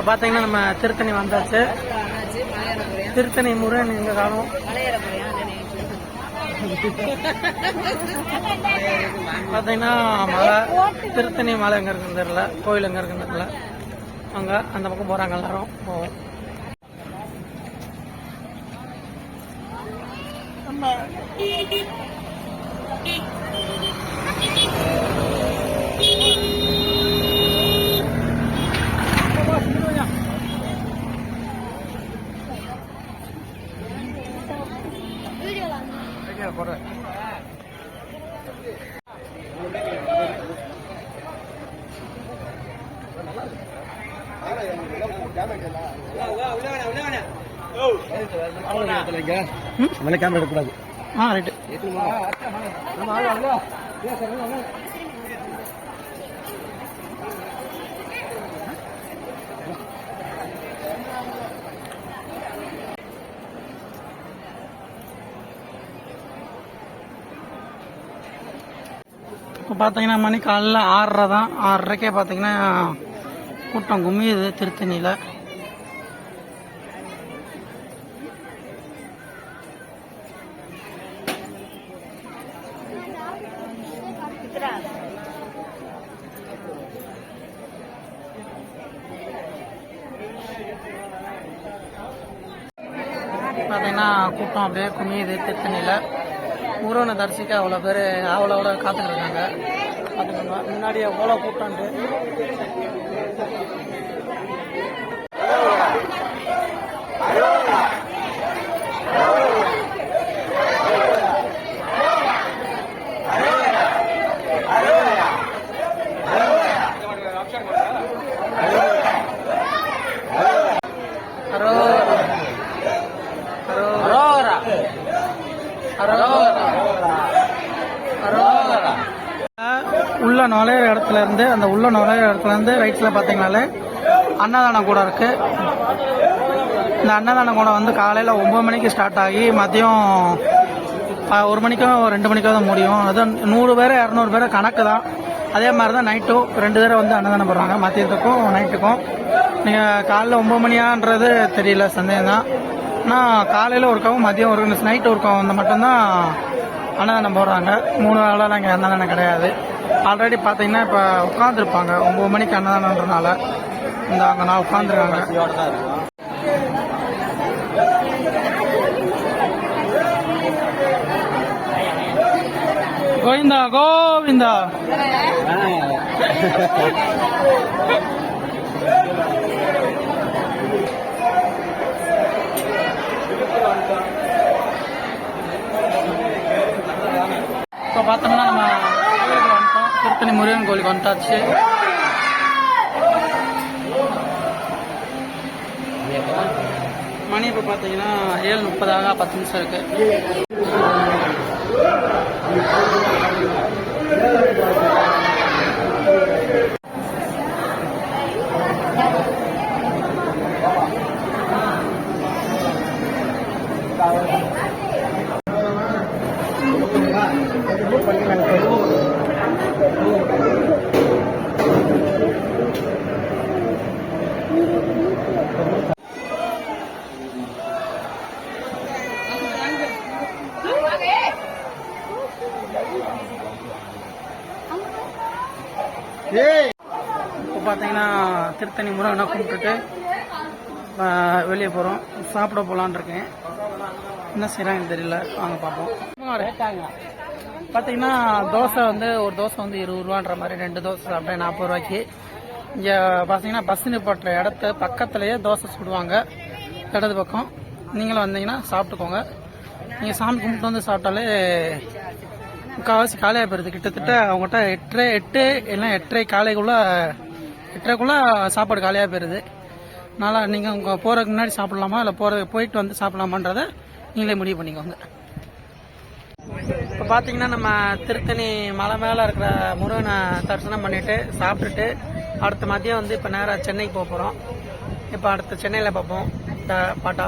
பாத்தீங்கன்னா நம்ம திருத்தணி வந்தாச்சு. திருத்தணி முருகன் எங்க காணும் பாத்தீங்கன்னா மலை. திருத்தணி மலை எங்க இருக்குன்னு தெரியல, கோயில் எங்க இருக்குன்னு தெரியல. அங்க அந்த பக்கம் போறாங்க, எல்லாரும் போவோம். கேமரா எடுக்கூடாது. ரைட்டு. இப்போ பார்த்தீங்கன்னா மணி காலைல 6:30 தான். 6:30க்கே பார்த்தீங்கன்னா கூட்டம் கும்மியுது திருத்தணியில். பார்த்தீங்கன்னா கூட்டம் அப்படியே குமியுது திருத்தணியில். முருகனை தரிசிக்க அவ்வளோ பேர் அவ்வளோ காத்துக்கிட்டு இருக்காங்க. பார்த்துக்கோங்க முன்னாடி எவ்வளோ கூட்டம்ட்டு. உள்ள நுழையிற இடத்துல இருந்து அந்த உள்ள நுழையிற இடத்துல இருந்து ரைட்ல பாத்தீங்கன்னாலே அன்னதானம் கூட இருக்கு. இந்த அன்னதானம் கூட வந்து காலையில 9 மணிக்கு ஸ்டார்ட் ஆகி மதியம் 1 மணிக்கோ 2 மணிக்கோ தான் முடியும். அது 100 பேர் 200 பேர் கணக்கு தான். அதே மாதிரி தான் நைட்டும் 2 பேரை வந்து அன்னதானம் போடுறாங்க, மதியத்துக்கும் நைட்டுக்கும். நீங்க காலைல 9 மணியான்றது தெரியல, சந்தேகம் தான். ஆனால் காலையில் ஒருக்காவும் மதியம் ஒரு நைட்டு ஒருக்காவும் வந்து மட்டும்தான் அன்னதானம் போடுறாங்க. 3 வேளைலாம் இங்கே அன்னதானம் கிடையாது. ஆல்ரெடி பார்த்தீங்கன்னா இப்போ உட்காந்துருப்பாங்க 9 மணிக்கு அன்னதானன்றனால இந்த அங்கே நான் உட்காந்துருக்காங்க. கோவிந்தா கோவிந்தா. இப்போ பார்த்தோம்னா நம்ம கோயிலுக்கு வந்துட்டோம். திருத்தணி முருகன் கோயிலுக்கு வந்துட்டாச்சு. மணி இப்போ பார்த்தீங்கன்னா 7:30 10 நிமிஷம் இருக்கு. இப்போ பார்த்தீங்கன்னா திருத்தணி முருகனை கும்பிட்டுட்டு வெளியே போகிறோம். சாப்பிட போகலான் இருக்கேன். என்ன செய்கிறாங்கன்னு தெரியல, வாங்க பார்ப்போம். பார்த்தீங்கன்னா தோசை வந்து ஒரு தோசை வந்து 20 ரூபான்ற மாதிரி 2 தோசை சாப்பிட்டேன் 40 ரூபாய்க்கு. இங்கே பார்த்தீங்கன்னா பஸ் நிப்பாட்டுற இடத்த பக்கத்துலேயே தோசை சுடுவாங்க இடது பக்கம். நீங்களும் வந்தீங்கன்னா சாப்பிட்டுக்கோங்க. நீங்கள் சாமி கும்பிட்டு வந்து சாப்பிட்டாலே முக்கால்வாசி காலையாக போயிருது. கிட்டத்தட்ட அவங்ககிட்ட 8 இல்லை 8:30 8:30க்குள்ளே சாப்பாடு காலியாக போயிருது. அதனால் நீங்கள் உங்கள் போகிறதுக்கு முன்னாடி சாப்பிட்லாமா இல்லை போயிட்டு வந்து சாப்பிட்லாமான்றதை நீங்களே முடிவு பண்ணிக்கோங்க. இப்போ பார்த்தீங்கன்னா நம்ம திருத்தணி மலை மேலே இருக்கிற முருகனை தரிசனம் பண்ணிவிட்டு சாப்பிட்டுட்டு அடுத்த மதியம் வந்து இப்போ நேராக சென்னைக்கு போக போகிறோம். இப்போ அடுத்த சென்னையில் பார்ப்போம். பாட்டா.